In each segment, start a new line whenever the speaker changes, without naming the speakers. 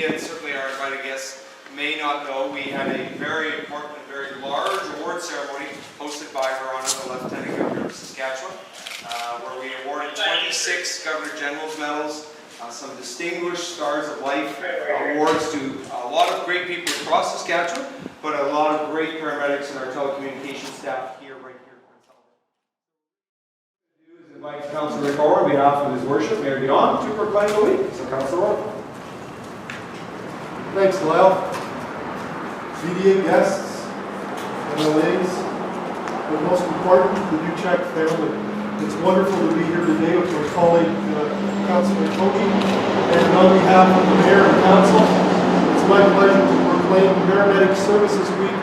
media and certainly our invited guests may not know, we had a very important and very large award ceremony hosted by Her Honor the Lieutenant Governor of Saskatchewan, where we awarded 26 Governor General's medals, some distinguished Stars of Life awards to a lot of great people across Saskatchewan, but a lot of great paramedics and our telecommunications staff here, right here in Prince Albert. Invite Councillor Rick Orr on behalf of His Worship, Mayor Dion, to proclaim the week. So Councillor Orr.
Thanks, Lyle. CDA guests, MLAs, but most important, the Duchek family. It's wonderful to be here today with my colleague, Councillor Toki, and on behalf of the Mayor and Council, it's my pleasure to proclaim Paramedic Services Week,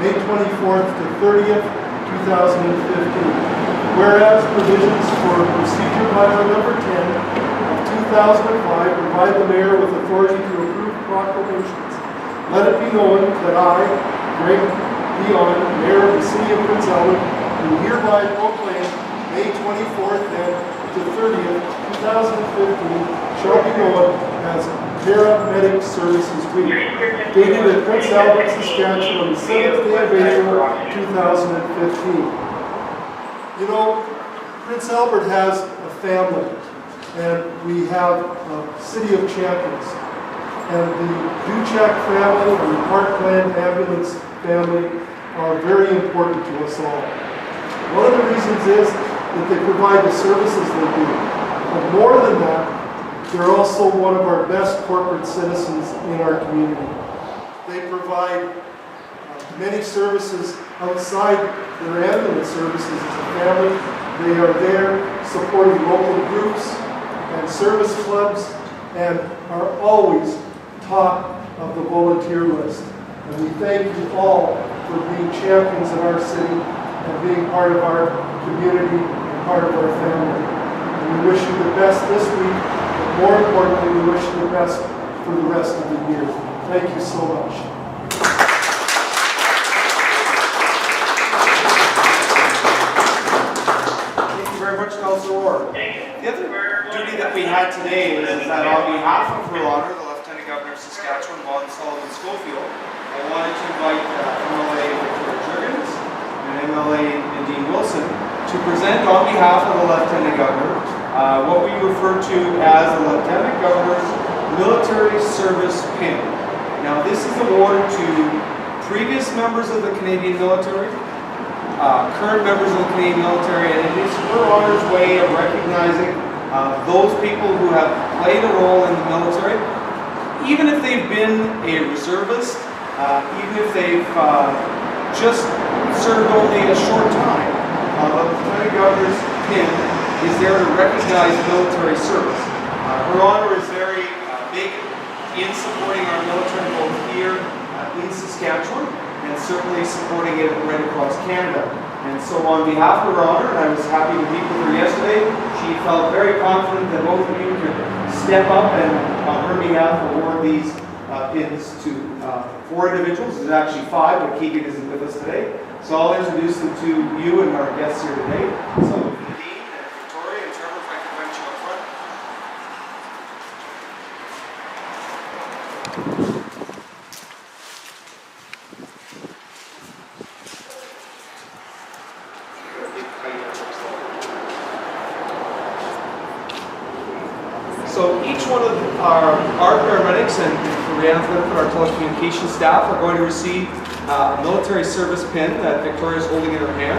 May 24th to 30th, 2015. Whereas provisions for Procedure Bylaw number 10 of 2005 provide the Mayor with authority to approve proclamations. Let it be known that I, Greg Dion, Mayor of the City of Prince Albert, do hereby proclaim May 24th and to 30th, 2015 shall be known as Paramedic Services Week, dated at Prince Albert, Saskatchewan on the 7th day of April, 2015. You know, Prince Albert has a family, and we have a City of Champions. And the Duchek family and the Parkland Ambulance family are very important to us all. One of the reasons is that they provide the services they do. But more than that, they're also one of our best corporate citizens in our community. They provide many services outside their ambulance services as a family. They are there supporting local groups and service clubs and are always top of the volunteer list. And we thank you all for being champions in our city and being part of our community and part of our family. And we wish you the best this week, but more importantly, we wish you the best for the rest of the year. Thank you so much.
Thank you very much, Councillor Orr. The other duty that we had today is that on behalf of Her Honor, the Lieutenant Governor of Saskatchewan, Vaughan Sullivan Schofield, I wanted to invite MLA Jurgens and MLA Nadine Wilson to present on behalf of the Lieutenant Governor what we refer to as the Lieutenant Governor's Military Service Pin. Now this is awarded to previous members of the Canadian military, current members of the Canadian military, and it is Her Honor's way of recognizing those people who have played a role in the military, even if they've been a reservist, even if they've just served only a short time. The Lieutenant Governor's pin is there to recognize military service. Her Honor is very big in supporting our military both here in Saskatchewan and certainly supporting it right across Canada. And so on behalf of Her Honor, and I was happy to meet with her yesterday, she felt very confident that both of you could step up and on her behalf award these pins to 4 individuals. There's actually 5, but Keegan isn't with us today. So I'll introduce them to you and our guests here today. So Nadine and Victoria and Trevor, if I can invite you up front. So each one of our paramedics and for Rihanna's benefit, our telecommunications staff are going to receive a military service pin that Victoria is holding in her hand.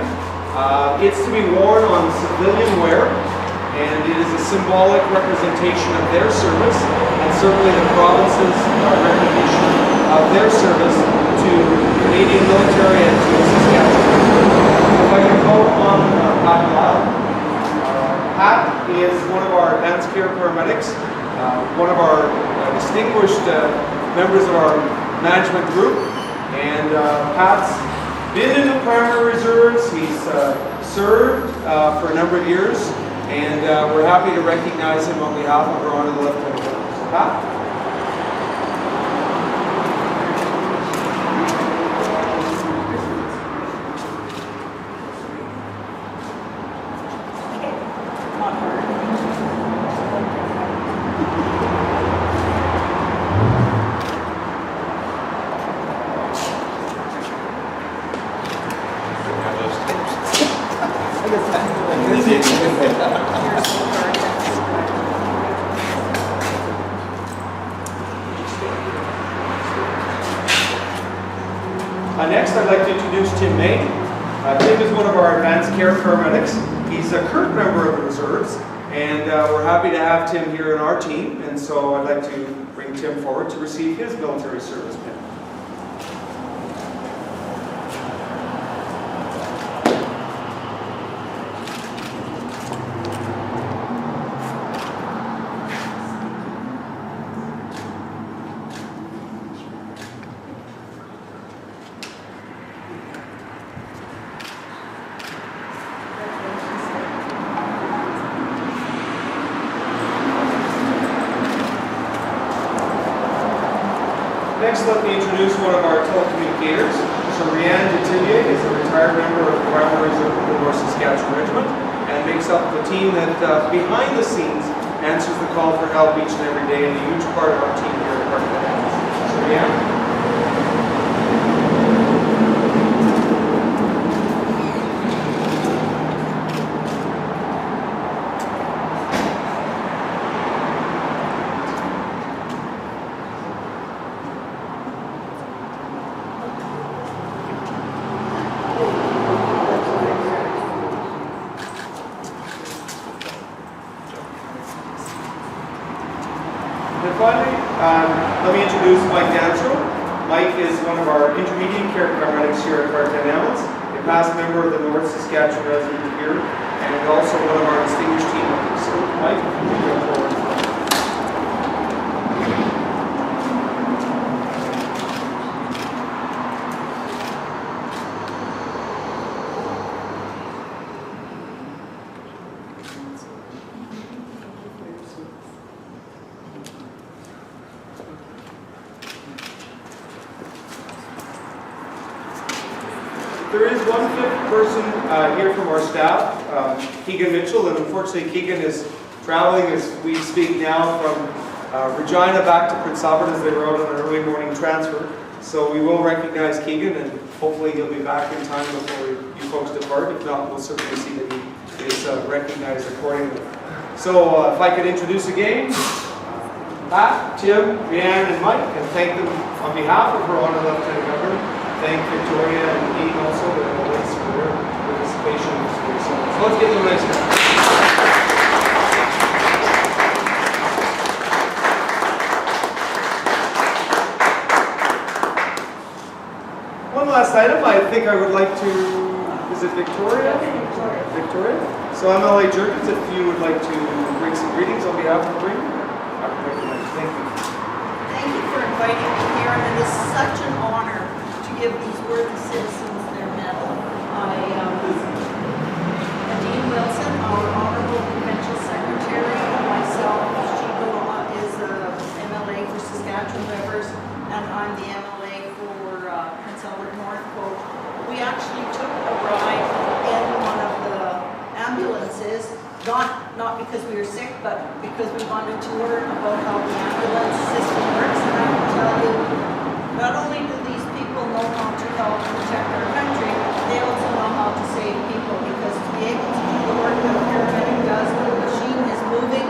It's to be worn on civilian wear, and it is a symbolic representation of their service and certainly the province's recognition of their service to Canadian military and to Saskatchewan. If I can call upon Pat Lyle. Pat is one of our advanced care paramedics, one of our distinguished members of our management group, and Pat's been in the primary reserves. He's served for a number of years, and we're happy to recognize him on behalf of Her Honor the Lieutenant Governor. So Pat? Next, I'd like to introduce Tim May. Tim is one of our advanced care paramedics. He's a current member of the reserves, and we're happy to have Tim here in our team. And so I'd like to bring Tim forward to receive his military service pin. Next, let me introduce one of our telecommunicators. So Rianne Detillier is a retired member of the Primaries of the North Saskatchewan Regiment and makes up the team that behind the scenes answers the call for help each and every day, and a huge part of our team here at Parkland Ambulance. So Rianne? And finally, let me introduce Mike Dancho. Mike is one of our intermediate care paramedics here at Parkland Ambulance, a past member of the North Saskatchewan Regiment here, and also one of our distinguished team members. So, Mike, if you can go forward. There is one fifth person here from our staff, Keegan Mitchell, and unfortunately Keegan is traveling as we speak now from Regina back to Prince Albert as they were out on an early morning transfer. So we will recognize Keegan, and hopefully he'll be back in time before you folks depart. If not, we'll certainly see that he is recognized accordingly. So if I could introduce again Pat, Tim, Rianne, and Mike, and thank them on behalf of her Honour Lieutenant Governor. Thank Victoria and Dean also for their participation in this week. So let's get them nice now. One last item, I think I would like to, is it Victoria? Victoria. So MLA Jurgens, if you would like to bring some greetings on behalf of the ring. Thank you.
Thank you for inviting me here, and it is such an honor to give these worthy citizens their medal. Dean Wilson, our Honorable Provincial Secretary, and myself, Chico is MLA for Saskatchewan Rivers, and I'm the MLA for Prince Albert North Coast. We actually took a ride in one of the ambulances, not because we were sick, but because we wanted to learn about how the ambulance system works. And I can tell you, not only do these people know how to help protect our country, they also know how to save people, because to be able to do the work that a paramedic does when the machine is moving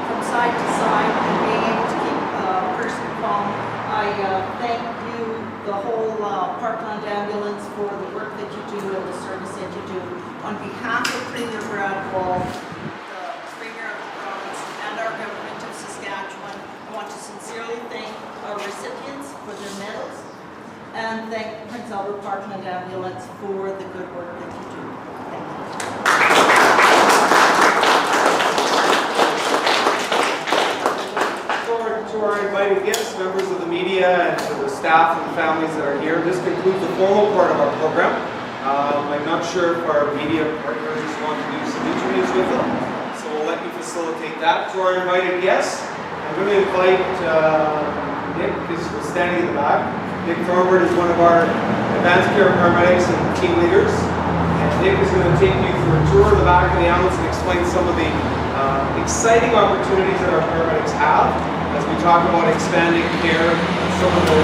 from side to side and being able to keep a person calm, I thank you, the whole Parkland Ambulance, for the work that you do and the service that you do. On behalf of Premier Brad Wall, the Premier of the province, and our government of Saskatchewan, I want to sincerely thank our recipients for their medals, and thank Prince Albert Parkland Ambulance for the good work that you do. Thank you.
To our invited guests, members of the media, and to the staff and families that are here, this concludes the formal part of our program. I'm not sure if our media partners want to do some interviews with them, so we'll let you facilitate that. To our invited guests, I'm going to invite Nick, who's standing in the back. Nick Thornburg is one of our advanced care paramedics and team leaders. And Nick is going to take you through a tour of the back of the ambulance and explain some of the exciting opportunities that our paramedics have as we talk about expanding care and some of the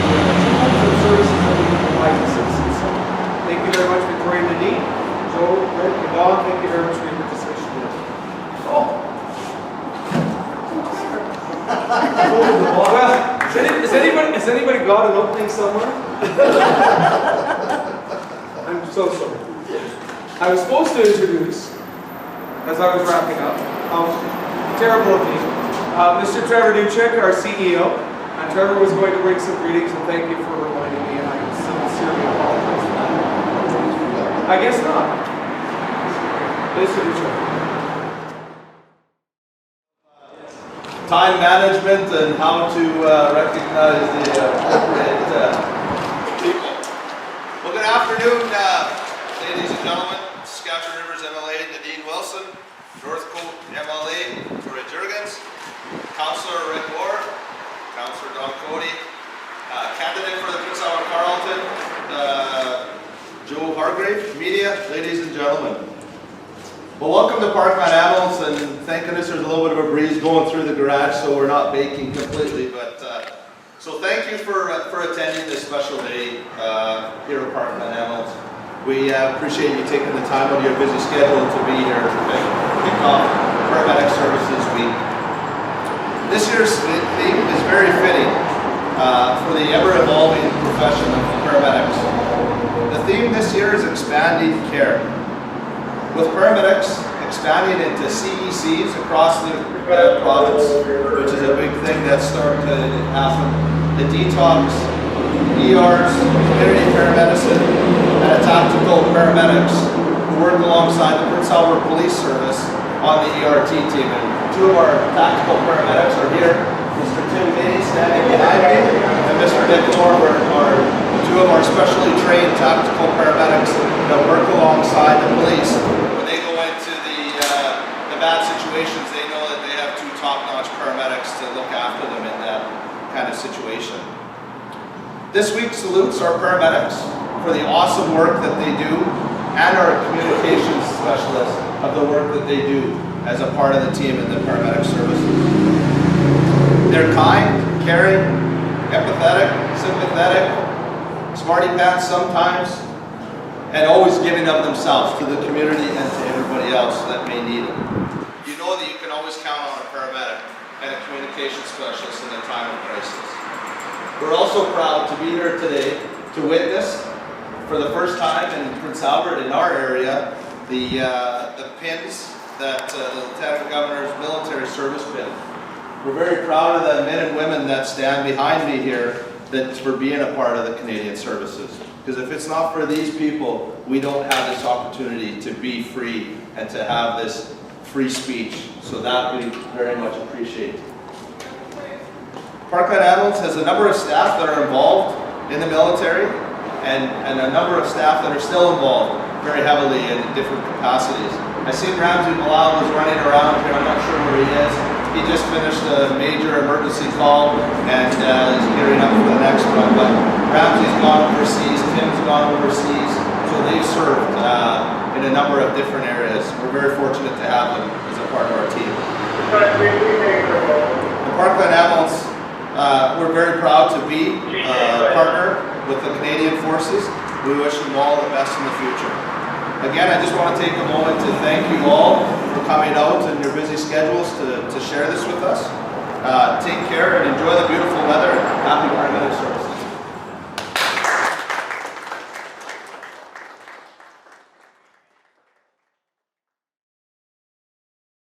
services that we can provide to citizens. So thank you very much, Victoria and Nadine. Joe, Rick, and Bob, thank you very much for your participation today.
Well,
has anybody got an opening somewhere? So sorry. I was supposed to introduce, as I was wrapping up, terrible of me, Mr. Trevor Duchek, our CEO. And Trevor was going to bring some greetings, and thank you for reminding me, and I sincerely apologize for that. I guess not. Mr. Duchek.
Time management and how to recognize the appropriate people. Well, good afternoon, ladies and gentlemen. Saskatchewan Rivers MLA Nadine Wilson, Northcote MLA Jurgens, Councillor Rick Moore, Councillor Don Cody, candidate for the Prince Edward Carleton, Joe Hargrave, media, ladies and gentlemen. Well, welcome to Parkland Ambulance, and thank goodness there's a little bit of a breeze going through the garage, so we're not baking completely. But so thank you for attending this special day here at Parkland Ambulance. We appreciate you taking the time out of your busy schedule to be here to kick off Paramedic Services Week. This year's theme is very fitting for the ever-evolving profession of paramedics. The theme this year is expanding care. With paramedics expanding into CECs across the province, which is a big thing that's starting to happen, the detox, ERs, community paramedicine, and tactical paramedics who work alongside the Prince Edward Police Service on the ERT team. And two of our tactical paramedics are here, Mr. Tim Day standing behind me, and Mr. Nick Moore are two of our specially trained tactical paramedics that work alongside the police. When they go into the bad situations, they know that they have two top-notch paramedics to look after them in that kind of situation. This week salutes our paramedics for the awesome work that they do, and our communications specialists of the work that they do as a part of the team in the paramedic services. They're kind, caring, empathetic, sympathetic, smarty pants sometimes, and always giving of themselves to the community and to everybody else that may need it. You know that you can always count on a paramedic and a communications specialist in a time of crisis. We're also proud to be here today to witness, for the first time in Prince Albert, in our area, the pins that the Lieutenant Governor's military service pin. We're very proud of the men and women that stand behind me here for being a part of the Canadian services. Because if it's not for these people, we don't have this opportunity to be free and to have this free speech. So that we very much appreciate. Parkland Ambulance has a number of staff that are involved in the military and a number of staff that are still involved very heavily in different capacities. I seen Ramsey Bilal was running around here, I'm not sure where he is. He just finished a major emergency call and is gearing up for the next one. But Ramsey's gone overseas, Tim's gone overseas, so they've served in a number of different areas. We're very fortunate to have them as a part of our team. The Parkland Ambulance, we're very proud to be a partner with the Canadian Forces. We wish them all the best in the future. Again, I just want to take a moment to thank you all for coming out in your busy schedules to share this with us. Take care and enjoy the beautiful weather. Happy